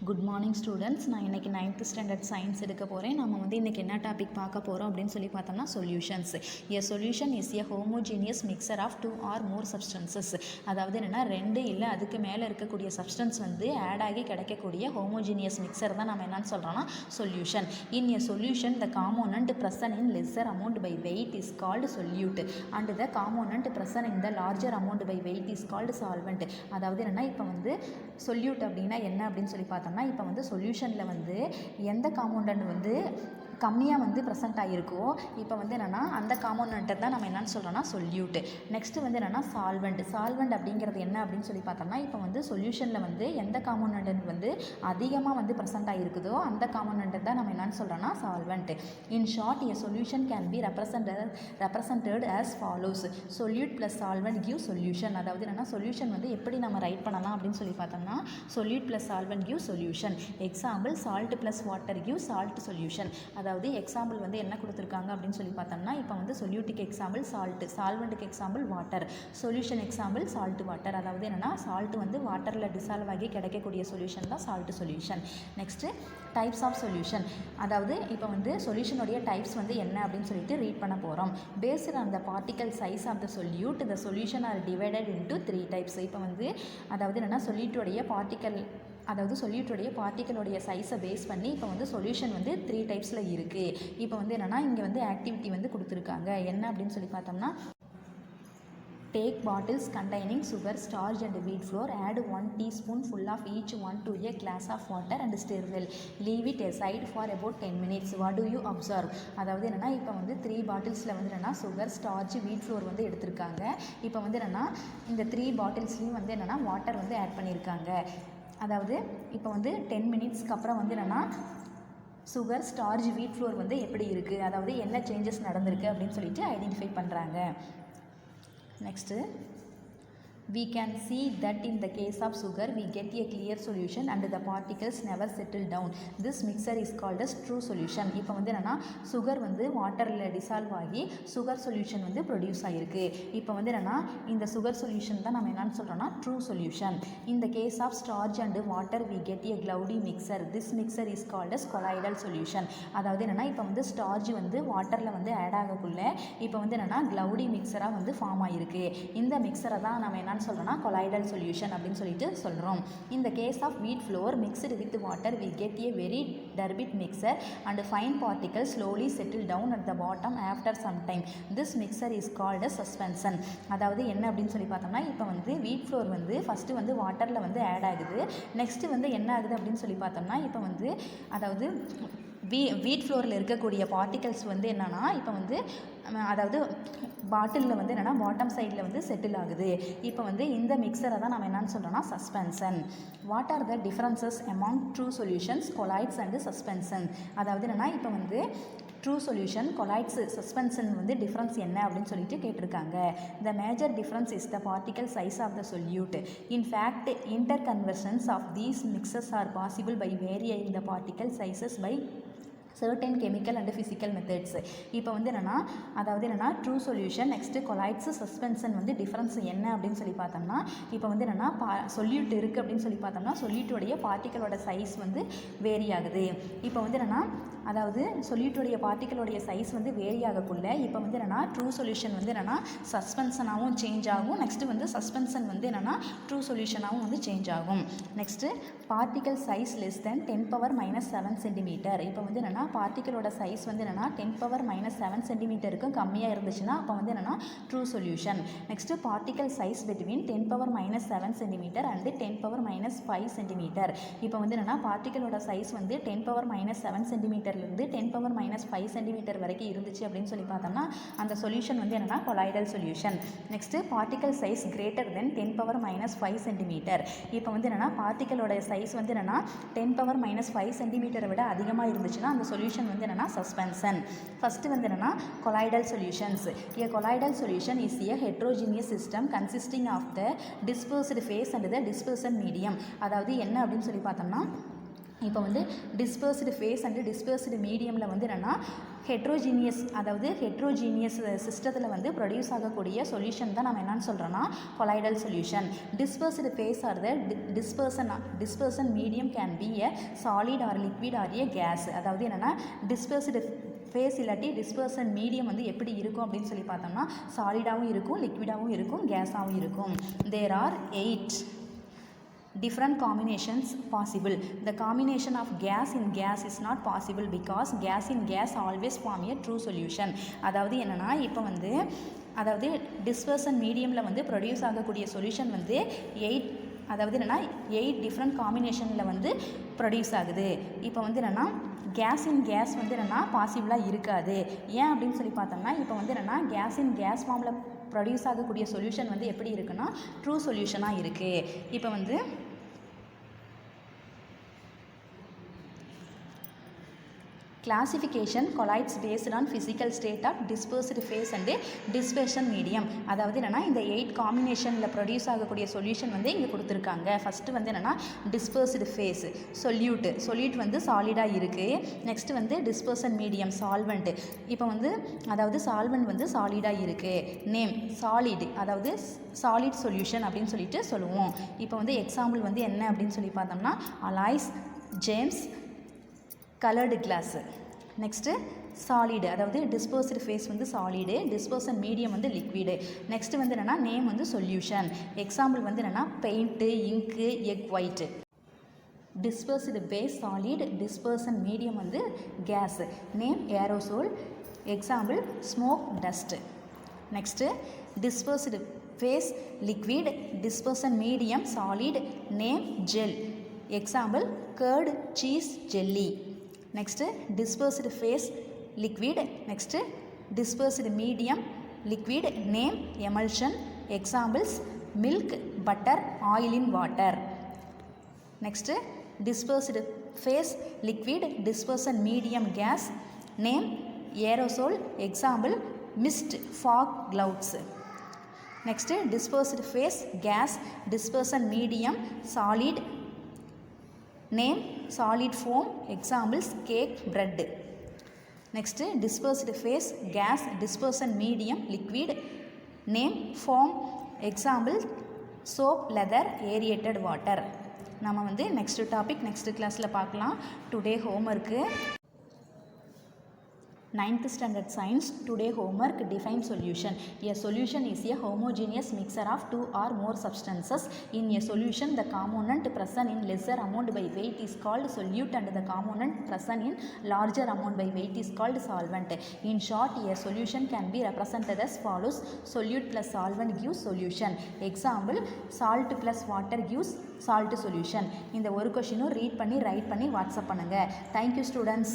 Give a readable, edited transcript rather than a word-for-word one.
Good morning students. நான் இன்றைக்கி 9th standard science எடுக்க போகிறேன். நம்ம வந்து இன்றைக்கி என்ன டாபிக் பார்க்க போகிறோம் அப்படின்னு சொல்லி பார்த்தோம்னா solutions. A solution is a homogeneous mixture of 2 or more substances. அதாவது என்னென்னா 2 இல்லை அதுக்கு மேலே இருக்கக்கூடிய சப்ஸ்டன்ஸ் வந்து ஆட் ஆகி கிடைக்கக்கூடிய ஹோமோஜீனியஸ் மிக்சர் தான் நம்ம என்னன்னு சொல்கிறோம்னா solution. In a solution the component present in lesser amount by weight is called solute and the component present in the larger amount by weight is called solvent. அதாவது என்னென்னா இப்போ வந்து சொல்யூட் அப்படின்னா என்ன அப்படின்னு சொல்லி பார்த்தோம்னா இப்போ வந்து சொல்யூஷனில் வந்து எந்த காம்பவுண்ட் வந்து கம்மியாக வந்து ப்ரெசென்ட் ஆகிருக்கோ இப்போ வந்து என்னென்னா அந்த காம்பவுண்ட்டை தான் நம்ம என்னென்னு சொல்கிறோம்னா சொல்யூட்டு. நெக்ஸ்ட்டு வந்து என்னென்னா சால்வெண்ட் அப்படிங்கிறது என்ன அப்படின்னு சொல்லி பார்த்தோம்னா இப்போ வந்து சொல்யூஷனில் வந்து எந்த காம்பவுண்ட் வந்து அதிகமாக வந்து ப்ரெசென்ட் ஆகிருக்குதோ அந்த காம்பவுண்ட்டை தான் நம்ம என்னென்னு சொல்கிறோம்னா solvent. In short a solution can be represented as follows. Solute plus solvent give solution. அதாவது என்னென்னா சொல்யூஷன் வந்து எப்படி நம்ம ரைட் பண்ணலாம் அப்படின்னு சொல்லி பார்த்தோம்னா solute plus solvent give solution. Example salt plus water give salt solution. அதாவது எக்ஸாம்பிள் வந்து என்ன கொடுத்துருக்காங்க அப்படின்னு சொல்லி பார்த்தோம்னா இப்போ வந்து சொல்யூட்டுக்கு எக்ஸாம்பிள் சால்ட்டு, சால்வெண்ட்டுக்கு example water, solution example salt water. அதாவது என்னென்னா சால்ட் வந்து வாட்டரில் டிசால்வ் ஆகி கிடைக்கக்கூடிய சொல்யூஷன் தான் salt solution. Next types of solution. அதாவது இப்போ வந்து சொல்யூஷனுடைய டைப்ஸ் வந்து என்ன அப்படின்னு சொல்லிட்டு ரீட் பண்ண போகிறோம். Based on the particle size of the solute the solution are divided into 3 types. இப்போ வந்து அதாவது என்னென்னா சொல்யூட்டுடைய பார்ட்டிகளுடைய சைஸை பேஸ் பண்ணி இப்போ வந்து சொல்யூஷன் வந்து 3 டைப்ஸில் இருக்குது. இப்போ வந்து என்னென்னா இங்கே வந்து ஆக்டிவிட்டி வந்து கொடுத்துருக்காங்க. என்ன அப்படின்னு சொல்லி பார்த்தோம்னா take bottles containing sugar, starch and wheat flour, add 1 teaspoonful of each one to a glass of water and stir well. Leave it aside for about 10 minutes. What do you observe? அதாவது என்னென்னா இப்போ வந்து 3 பாட்டில்ஸில் வந்து என்னென்னா sugar, starch, வீட் floor வந்து எடுத்திருக்காங்க. இப்போ வந்து என்னென்னா இந்த 3 பாட்டில்ஸ்லேயும் வந்து என்னென்னா வாட்டர் வந்து ஆட் பண்ணியிருக்காங்க. அதாவது இப்போ வந்து 10 மினிட்ஸ்க்கு அப்புறம் வந்து என்னென்னா சுகர், ஸ்டார்ச், வீட் ஃப்ளோர் வந்து எப்படி இருக்குது, அதாவது என்ன சேஞ்சஸ் நடந்திருக்கு அப்படின்னு சொல்லிட்டு ஐடென்டிஃபை பண்ணுறாங்க. Next, we can see that in the case of sugar we get a clear solution and the particles never settle down. This mixture is called as true solution. இப்போ வந்து என்னென்னா சுகர் வந்து வாட்டரில் dissolve ஆகி sugar solution வந்து produce ஆகிருக்கு. இப்போ வந்து என்னென்னா இந்த சுகர் சொல்யூஷன் தான் நம்ம என்னென்னு சொல்கிறோம்னா true solution. In the case of starch and water we get a cloudy mixture. This mixture is called as colloidal solution. அதாவது என்னென்னா இப்போ வந்து ஸ்டார்ச் வந்து வாட்டரில் வந்து ஆட் ஆகக்குள்ள இப்போ வந்து என்னென்னா cloudy மிக்சராக வந்து ஃபார்ம் ஆகிருக்கு. இந்த மிக்சரை தான் நம்ம என்ன சொல்கிறோம்னா கொலாய்டல் சொல்யூஷன் அப்படின்னு சொல்லிட்டு சொல்கிறோம். இந்த case of wheat flour mixed with water we get a very turbid mixture and fine particle slowly settle down at the bottom after some time. This mixture is called a suspension. அதாவது என்ன அப்படின்னு சொல்லி பார்த்தோம்னா இப்போ வந்து வீட் floor வந்து first வந்து வாட்டரில் வந்து ஆட் ஆகுது. நெக்ஸ்ட்டு வந்து என்ன ஆகுது அப்படின்னு சொல்லி பார்த்தோம்னா இப்போ வந்து அதாவது வீட் ஃப்ளோரில் இருக்கக்கூடிய பார்ட்டிகல்ஸ் வந்து என்னென்னா இப்போ வந்து அதாவது பாட்டிலில் வந்து என்னென்னா பாட்டம் சைடில் வந்து செட்டில் ஆகுது. இப்போ வந்து இந்த மிக்சரை தான் நம்ம என்னென்னு சொல்கிறோம்னா suspension. What are the differences among true solutions, colloids and suspension. அதாவது என்னென்னா இப்போ வந்து ட்ரூ சொல்யூஷன், கொலாய்ட்ஸ், சஸ்பென்ஷன் வந்து டிஃப்ரென்ஸ் என்ன அப்படின்னு சொல்லிட்டு கேட்டிருக்காங்க. The major difference is the particle size of the solute. In fact inter conversions of these mixtures are possible by varying the particle sizes by certain chemical and physical methods. இப்போ வந்து என்னென்னா அதாவது என்னென்னா true solution, next கொலாய்ட்ஸு, suspension வந்து difference என்ன அப்படின்னு சொல்லி பார்த்தோம்னா இப்போ வந்து என்னென்னா சொல்யூட் இருக்குது அப்படின்னு சொல்லி பார்த்தோம்னா சொல்யூட்டுடைய பார்ட்டிகளோட சைஸ் வந்து வேரி ஆகுது. இப்போ வந்து என்னென்னா அதாவது சொல்யூட்டுடைய பார்ட்டிகளோடைய சைஸ் வந்து வேரி ஆகக்குள்ள இப்போ வந்து என்னென்னா ட்ரூ சொல்யூஷன் வந்து என்னென்னா சஸ்பென்ஷனாகவும் சேஞ்ச் ஆகும். நெக்ஸ்ட்டு வந்து சஸ்பென்ஷன் வந்து என்னென்னா ட்ரூ சொல்யூஷனாகவும் வந்து சேஞ்ச் ஆகும். Next particle size less than 10⁻⁷ centimetre. இப்போ வந்து என்னென்னா பார்ட்டிகளோட சைஸ் வந்து என்னென்னா 10⁻⁷ சென்டிமீட்டருக்கும் கம்மியாக இருந்துச்சுன்னா அப்போ வந்து என்னென்னா true solution. Next particle size between 10⁻⁷ centimetre and 10⁻⁵ centimetre. இப்போ வந்து என்னென்னா பார்ட்டிகளோட சைஸ் வந்து 10⁻⁷ சென்டிமீட்டர்லேருந்து 10⁻⁵ சென்டிமீட்டர் வரைக்கும் இருந்துச்சு அப்படின்னு சொல்லி பார்த்தோம்னா அந்த சொல்யூஷன் வந்து என்னென்னா colloidal solution. Next particle size greater than 10⁻⁵ centimetre. இப்போ வந்து என்னென்னா பார்ட்டிகளோட சைஸ் வந்து என்னென்னா 10⁻⁵ சென்டிமீட்டரை விட அதிகமாக இருந்துச்சுன்னா அந்த சொல்யூஷன் வந்து என்னென்னா சஸ்பென்ஷன். ஃபஸ்ட்டு வந்து என்னென்னா colloidal solutions. A colloidal solution is a heterogeneous system consisting of the dispersed phase and the dispersion medium. அதாவது என்ன அப்படின்னு சொல்லி பார்த்தோம்னா இப்போ வந்து டிஸ்பர்ஸ்டு ஃபேஸ் அண்டு டிஸ்பர்ஸ்டு மீடியமில் வந்து என்னென்னா ஹெட்ரோஜீனியஸ், அதாவது ஹெட்ரோஜீனியஸ் சிஸ்டத்தில் வந்து ப்ரொடியூஸ் ஆகக்கூடிய சொல்யூஷன் தான் நம்ம என்னென்னு சொல்கிறோன்னா colloidal solution. Dispersed phase or the dispersion medium can be a solid or liquid or a gas. அதாவது என்னென்னா டிஸ்பர்ஸ்டு ஃபேஸ் இல்லாட்டி டிஸ்பர்சன் மீடியம் வந்து எப்படி இருக்கும் அப்படின்னு சொல்லி பார்த்தோம்னா சாலிடாகவும் இருக்கும், லிக்விடாகவும் இருக்கும், கேஸாகவும் இருக்கும். There are 8 different combinations possible. The combination of gas in gas is not possible because gas in gas always form a true solution. அதாவது என்னன்னா இப்போ வந்து அதாவது டிஸ்பர்சன் மீடியமில் வந்து ப்ரொடியூஸ் ஆகக்கூடிய சொல்யூஷன் வந்து 8, அதாவது என்னென்னா 8 டிஃப்ரெண்ட் காம்பினேஷனில் வந்து ப்ரொடியூஸ் ஆகுது. இப்போ வந்து என்னென்னா கேஸ் இன் கேஸ் வந்து என்னென்னா பாசிபிளாக இருக்காது. ஏன் அப்படின்னு சொல்லி பார்த்தோம்னா இப்போ வந்து என்னென்னா கேஸ் இன் கேஸ் ஃபார்மில் ப்ரொடியூஸ் ஆகக்கூடிய சொல்யூஷன் வந்து எப்படி இருக்குன்னா ட்ரூ சொல்யூஷனாக இருக்குது. இப்போ வந்து classification colloids based on physical state of dispersed phase and dispersion medium. அதாவது என்னென்னா இந்த 8 காம்பினேஷனில் ப்ரொடியூஸ் ஆகக்கூடிய சொல்யூஷன் வந்து இங்கே கொடுத்துருக்காங்க. ஃபஸ்ட்டு வந்து என்னென்னா டிஸ்பர்ஸ்டு ஃபேஸ் சொல்யூட் வந்து சாலிடாக இருக்குது. நெக்ஸ்ட் வந்து டிஸ்பர்சன் மீடியம் சால்வெண்ட். இப்போ வந்து அதாவது சால்வெண்ட் வந்து சாலிடாக இருக்குது. நேம் சாலிட், அதாவது சாலிட் சொல்யூஷன் அப்படின்னு சொல்லிட்டு சொல்லுவோம். இப்போ வந்து எக்ஸாம்பிள் வந்து என்ன அப்படின்னு சொல்லி பார்த்தோம்னா alloys, James, coloured class. Next solid, அதாவது டிஸ்பர்ஸ்டு ஃபேஸ் வந்து சாலிடு, டிஸ்பர்சன் மீடியம் வந்து லிக்விடு. நெக்ஸ்ட்டு வந்து என்னென்னா நேம் வந்து சொல்யூஷன். எக்ஸாம்பிள் வந்து என்னென்னா paint, ink, egg white. Dispersed phase solid, dispersion medium வந்து gas. Name aerosol. Example smoke, dust. Next dispersed phase liquid, dispersion medium solid, name gel. Example curd, cheese, jelly. Next dispersed phase liquid, next dispersed medium liquid, name emulsion. Examples milk, butter, oil in water. Next dispersed phase liquid, dispersion medium gas, name aerosol. Example mist, fog, clouds. Next dispersed phase gas, dispersion medium solid, name solid foam. Examples cake, bread. Next dispersed phase gas, dispersion medium liquid, name foam. Example soap, lather, aerated water. நம்ம வந்து next topic next கிளாஸில் பார்க்கலாம். Today homework 9th standard science. Today homework, define solution. A solution is a homogeneous mixture of two or more substances. In a solution, the component present in lesser amount by weight is called solute and the component present in larger amount by weight is called solvent. In short, a solution can be represented as follows: solute plus solvent gives solution. Example, salt plus water gives salt solution. இந்த ஒரு கொஸ்டினும் read பண்ணி right பண்ணி WhatsApp பண்ணுங்கள். Thank you students.